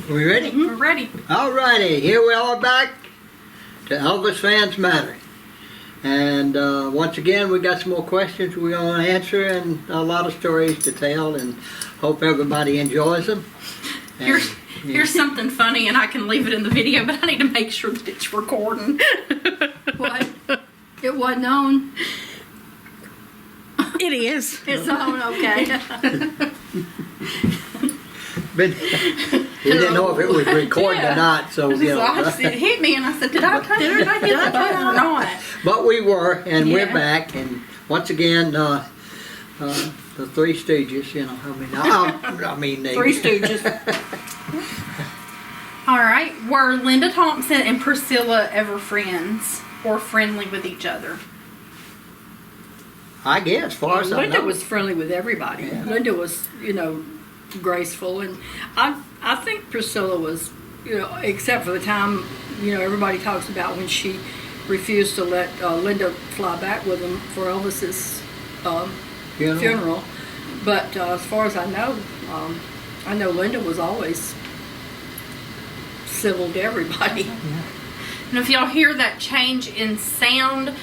We ready? We're ready. All righty, here we are back to Elvis Fans Matter. And once again, we got some more questions we're going to answer and a lot of stories to tell, and hope everybody enjoys them. And, Here's something funny, and I can leave it in the video, but I need to make sure that it's recording. What? It wasn't on? It is. It's on, okay. But we didn't know if it was recording or not, so you know. It hit me, and I said, did I hit the button or not? But we were, and we're Yeah. back, and once again, the Three Stooges, you know, I mean, they... Three Stooges. All right. Were Linda Thompson and Priscilla ever friends or friendly with each other? I guess, as far as I Linda know. was friendly with everybody. Yeah. Linda was, graceful, and I think Priscilla was, except for the time, everybody talks about when she refused to let Linda fly back with him for Elvis's funeral. But as far as I know Linda was always civil to everybody. And if y'all hear that change in sound,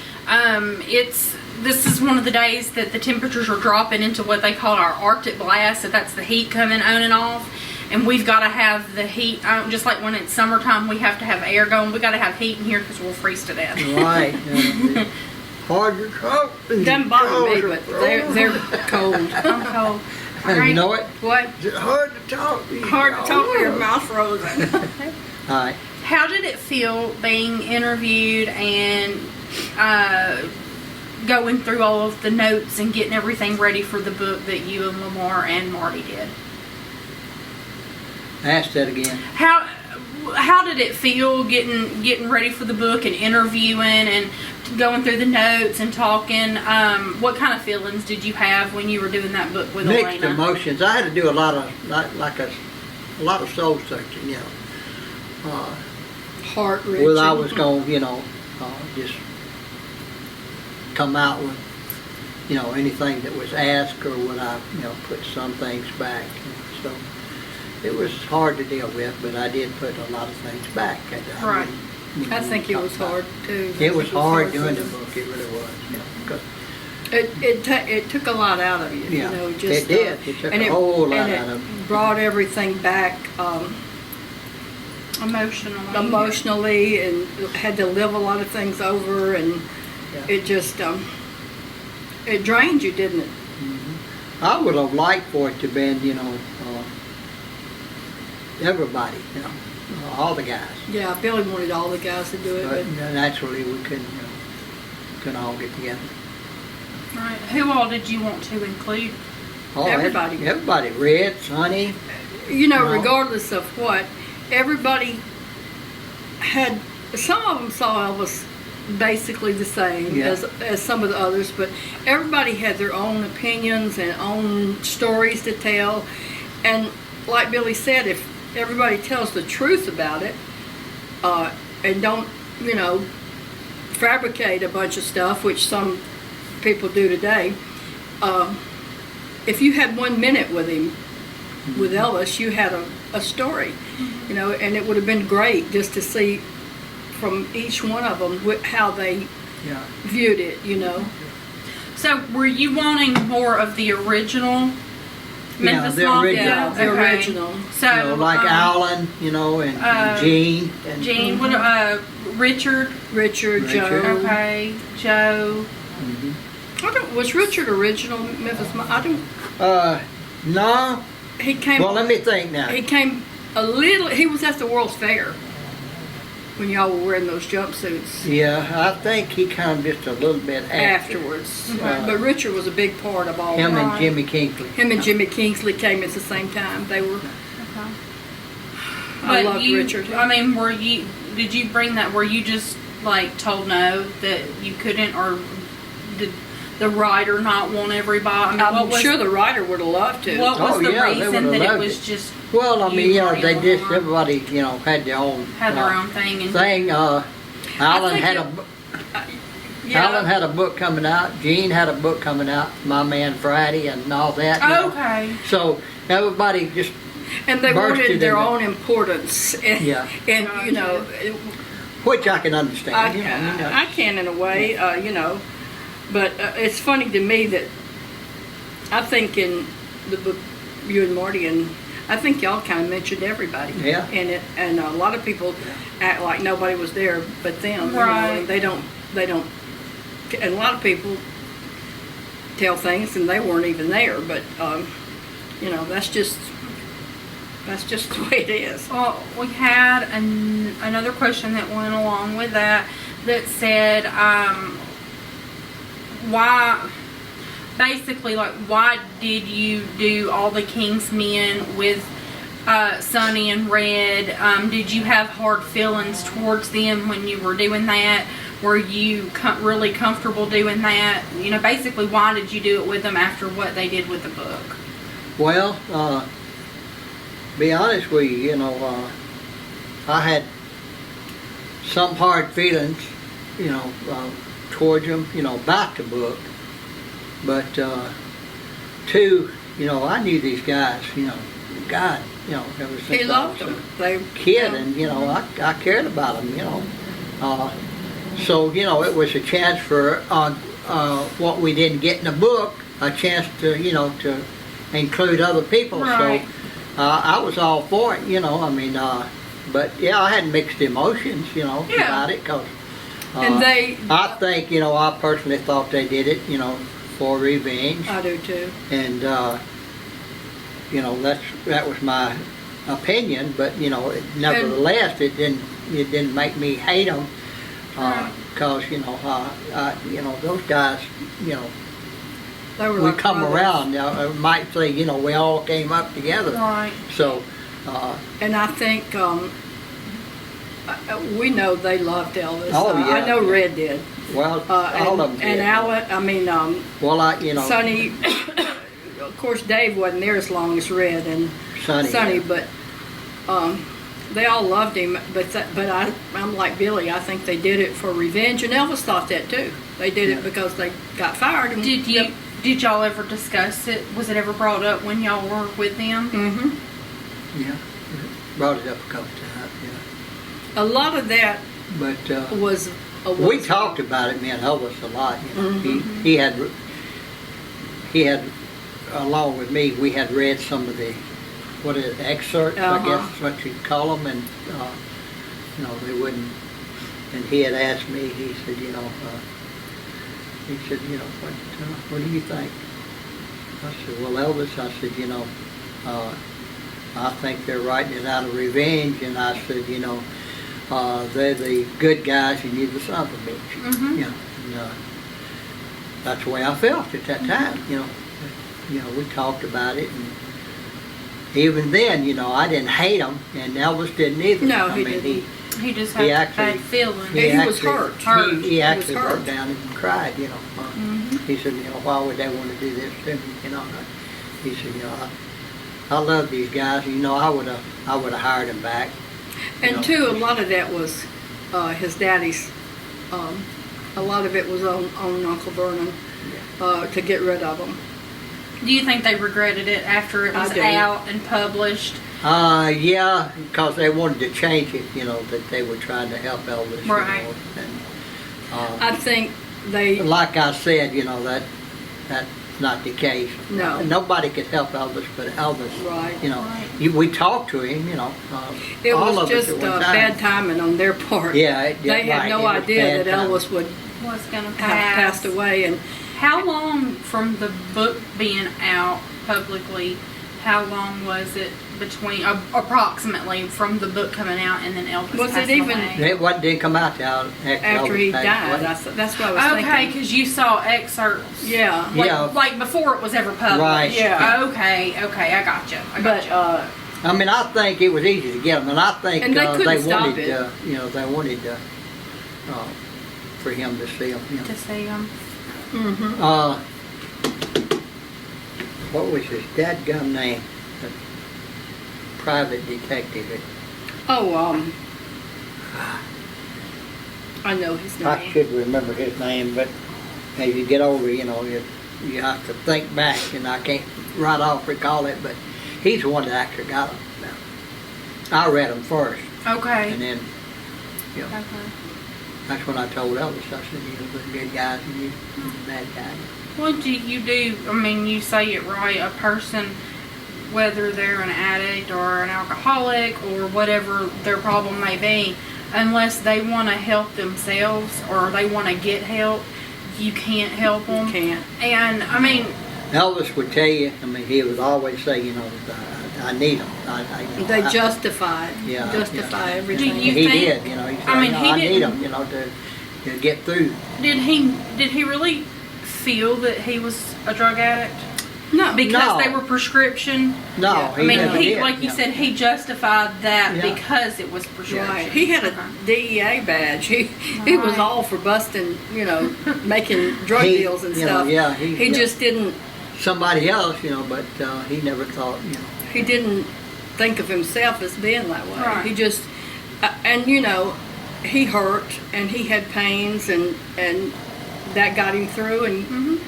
this is one of the days that the temperatures are dropping into what they call our Arctic blast, so that's the heat coming on and off. And we've got to have the heat, just like when it's summertime, we have to have air going. We got to have heat in here because we'll freeze to death. Right. Hard to talk. Doesn't bother me, but they're cold. I'm cold. All And right. you know what? What? It's hard to talk. Hard to talk with your mouth frozen. All right. How did it feel being interviewed and going through all of the notes and getting everything ready for the book that you and Lamar and Marty did? Ask that again. How did it feel getting ready for the book and interviewing and going through the notes and talking? What kind of feelings did you have when you were doing that book with Mixed Elena? emotions. I had to do a lot of soul searching, you know. Heart wrenching. Well, I was going, just come out with, anything that was asked, or would I, put some things back. So it was hard to deal with, but I did put a lot of things back. Right. I think it was hard too. It was hard doing the book. It really was. 'Cause It took a lot out of you. Yeah, just, it did. It took a whole lot out of it. Brought everything back emotionally, and had to live a lot of things over, and it just it drained you, didn't it? Mm-hmm. I would have liked for it to have been, everybody, all the guys. Yeah, Billy wanted all the guys to do it, But but naturally, we couldn't all get together. Right. Who all did you want to include? Oh, Everybody. Everybody. Red, Sonny. regardless of what, everybody had. Some of them saw Elvis basically the same as some of the others, but everybody had their own opinions and own stories to tell. And like Billy said, if everybody tells the truth about it, and don't, fabricate a bunch of stuff, which some people do today, if you had 1 minute with him, with Elvis, you had a story, and it would have been great just to see from each one of them how they viewed it, So, were you wanting more of the original Memphis the Mafia? original. Yeah, the Okay. original. So, like Alan, and Gene. And Gene, Richard. Richard, Joe. Okay, Joe. Was Richard original Memphis Mafia? I don't. No. He came. Well, let me think now. He came a little. He was at the World's Fair when y'all were wearing those jumpsuits. Yeah, I think he came just a little bit Afterwards. But Richard was a big part of all him that. and Jimmy Kingsley. Him and Jimmy Kingsley came at the same time. They were. Okay. I But loved Richard. I mean, did you bring that? Were you just told no that you couldn't, or did the writer not want everybody? I mean, I'm sure the writer would have loved to. What was the they reason would've that it loved was just? Well, I mean, Marty, they and just Lamar everybody, had their own had their own thing, and thing. Alan think had Yeah. Alan had a book coming out. Gene had a book coming out. My Man Friday and all that. okay. So everybody just And they bursted wanted their into- own importance. And, Yeah. and you know, which I can understand. I, you know, I mean, I can in a way, you know. But it's funny to me that I think in the book, you and Marty, and I think y'all kind of mentioned everybody. Yeah. In it, and a lot of people act like nobody was there but them. You know, Right. and they don't. And a lot of people tell things and they weren't even there. But you know, that's just the way it is. Well, we had another question that went along with that said, why, basically, like, why did you do all the King's Men with Sonny and Red? Did you have hard feelings towards them when you were doing that? Were you really comfortable doing that? You know, basically, why did you do it with them after what they did with the book? Well, be honest with you, you know, I had some hard feelings, you know, towards them, you know, about the book. But, two, you know, I knew these guys, you know, God, you know, ever since He loved I was them. They a kid, and, you know, I cared about them, you know. So, you know, it was a chance for, what we didn't get in the book, a chance to, you know, to include other people. Right. So, I was all for it, you know, I mean, but yeah, I had mixed emotions, you know, Yeah. about it, because and they. I think, you know, I personally thought they did it, you know, for revenge, I do too. and, you know, that was my opinion, but, you know, nevertheless, it didn't make me hate them, Right. because, you know, those guys, you know, They were we like come brothers. around, I might say, you know, we all came up together. Right. So, And I think we know they loved Elvis. Oh, yeah. I know Red did. well, all of them did. And Alan, I mean, Well, you know, Sonny, of course, Dave wasn't there as long as Red and Sonny, Sonny, yeah. but they all loved him. But I'm like Billy. I think they did it for revenge, and Elvis thought that too. They did Yeah. it because they got fired. And Did y'all ever discuss it? Was it ever brought up when y'all were with them? Mm-hmm. Yeah, brought it up a couple times, yeah. A lot of that But was. we talked about it, me and Elvis, a lot. You know, Mhm. he had, along with me, we had read some of the, what is it, excerpts, I guess is what you'd call them, and you know, they wouldn't. And he had asked me. He said, you know, what do you think? I said, well, Elvis, I said, you know, I think they're writing it out of revenge, and I said, you know, they're the good guys and you're the son of a bitch. Mhm. You know, and, that's the way I felt at that time, you know. You know, we talked about it, and even then, you know, I didn't hate him, and Elvis didn't either. No, I he mean, didn't. He just He had actually- bad feelings. He was hurt. He actually He was hurt. broke down and cried, you know. Mhm. He said, you know, why would they want to do this to me, you know? He said, you know, I love these guys, you know, I would have hired them back. you And know. too, a lot of that was his daddy's. A lot of it was on Uncle Vernon to get rid of them. Do you think they regretted it after it I was do. out and published? Yeah, because they wanted to change it, you know, that they were trying to help Elvis, Right. you know. And, I think they. like I said, you know, that's not the case. No. Nobody could help Elvis but Elvis. Right. You know, Right. we talked to him, you know. It all was of us just at one time. bad timing on their part. Yeah, They had right, no it was idea bad that timing. Elvis would Was gonna have pass. passed away, and How long from the book being out publicly? How long was it between, approximately, from the book coming out and then Elvis Was it passing even- away? It didn't come out till after after Elvis he passed died, away. that's what I was Okay, thinking. because you saw excerpts. Yeah, Like, Yeah. like before it was ever published. Right. Yeah. Okay, I gotcha. but I mean, I think it was easy to get them, and I think And they couldn't stop wanted, it. you know, they wanted for him to see them. You know. To see them. mhm. What was his dadgum name? The private detective. Oh, I know his I name. should remember his name, but as you get older, you know, you have to think back, and I can't right off recall it, but he's the one that actually got them. I read them first, Okay. and then, you know, Okay. that's when I told Elvis, I said, you know, the good guys and you, the bad guys. What do you do? I mean, you say it right. A person, whether they're an addict or an alcoholic or whatever their problem may be, unless they want to help themselves or they want to get help, you can't help them. You can't. And I mean, Elvis would tell you, I mean, he would always say, you know, I need them. They justify it. Yeah, Justify yeah. everything. Do you he think- did, you know, he said, I mean, you know, he I need didn't- them, you know, to get through. did he really feel that he was a drug addict? No. Because No. they were prescription. No, Yeah. I he mean, never he did. like you Yeah. said, he justified that Yeah. because it was prescription. Right. He had a Okay. DEA badge. He was Right. all for busting, you know, making drug He- deals and you know, stuff. yeah, he yeah. just didn't. Somebody else, you know, but he never thought, you know. He didn't think of himself as being that way. Right. He just, and you know, he hurt and he had pains and that got him through. And Mhm.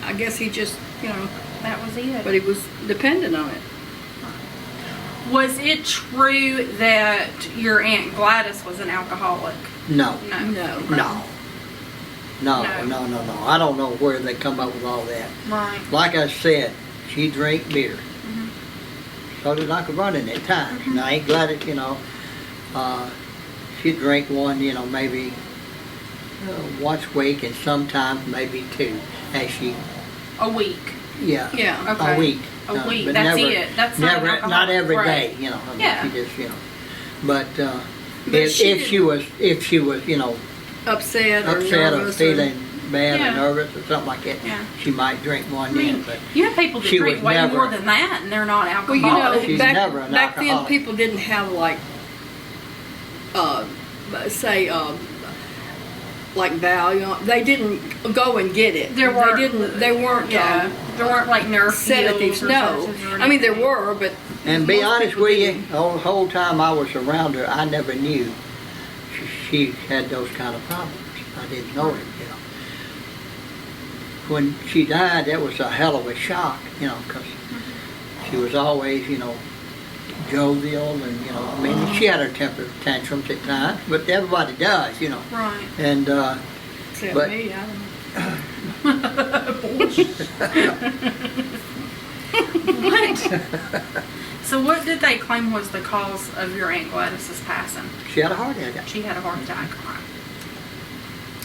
I guess he just, you know, That was it. but he was dependent on it. Was it true that your Aunt Gladys was an alcoholic? No, No. No. no. No, No. no. I don't know where they come up with all that. Right. Like I said, she drank beer. Mhm. So did Uncle Vernon at times. Now, I ain't glad it, you know, she'd drink one, you know, maybe once a week and sometimes maybe two. And she, A week. yeah, Yeah. Okay. a week. A week. But That's never, it. That's not never, an alcoholic. not every Right. day, you know. I mean, Yeah. She just, you know. But, But if she she was, you know, Upset or upset or nervous feeling bad Yeah. or nervous or something like that, Yeah. she might drink one I mean, then. But you have people that she drink was way never- more than that, and they're not Well, alcoholics. you know, She's never an back then alcoholic. people didn't have like, say, like Valium. They didn't go and get it. There were- They weren't. yeah, there weren't like nerve Sedatives. pills or No. sedatives or I mean, there anything. were, but. And be most honest people with you, didn't. the whole time I was around her, I never knew she had those kind of problems. I didn't know it, you know. When she died, that was a hell of a shock, you know, because she was always, you know, jovial and, you know, I mean, she had her temper tantrums at times, but everybody does, you know. Right. And, Except but- me, I don't know. What? So what did they claim was the cause of your Aunt Gladys's passing? she had a heart attack. She had a heart attack. Right.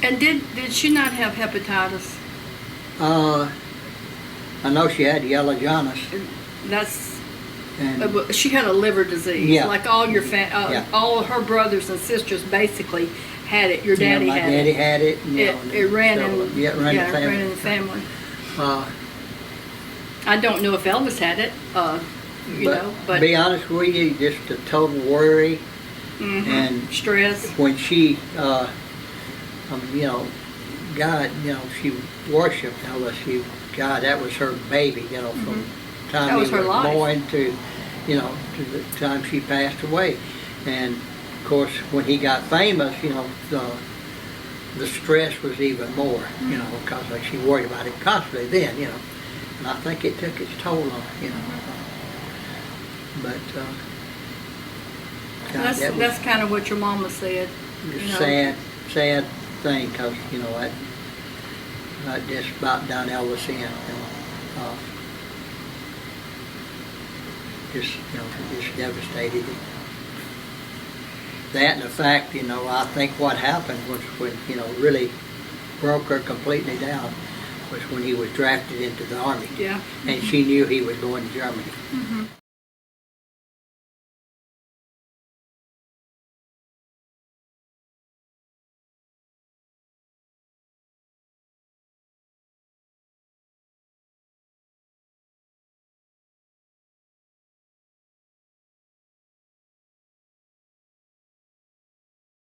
And did she not have hepatitis? I know she had yellow jaundice, That's. and She had a liver disease. Yeah. Like all your Yeah. all of her brothers and sisters basically had it. Your daddy my had daddy it. had it. And, you know, It ran several of in. them. Yeah, it ran in the family. ran in the family. Uh, I don't know if Elvis had it. But be honest with you, just a total worry. mhm. And stress. when she, you know, God, you know, she worshipped Elvis. God, that was her baby, you know, from the time That was he her was life. born to, you know, to the time she passed away. And of course, when he got famous, you know, the stress was even more, you know, because she worried about him constantly then, you know. And I think it took its toll on her, you know. But God, That's that was that's kind of what your mama said. a you know. sad thing, because, you know, I just about done Elvis in, you know. Just, you know, just devastated. That and the fact, you know, I think what happened was when, you know, really broke her completely down was when he was drafted into the Army. Yeah. And she knew he was going to Germany.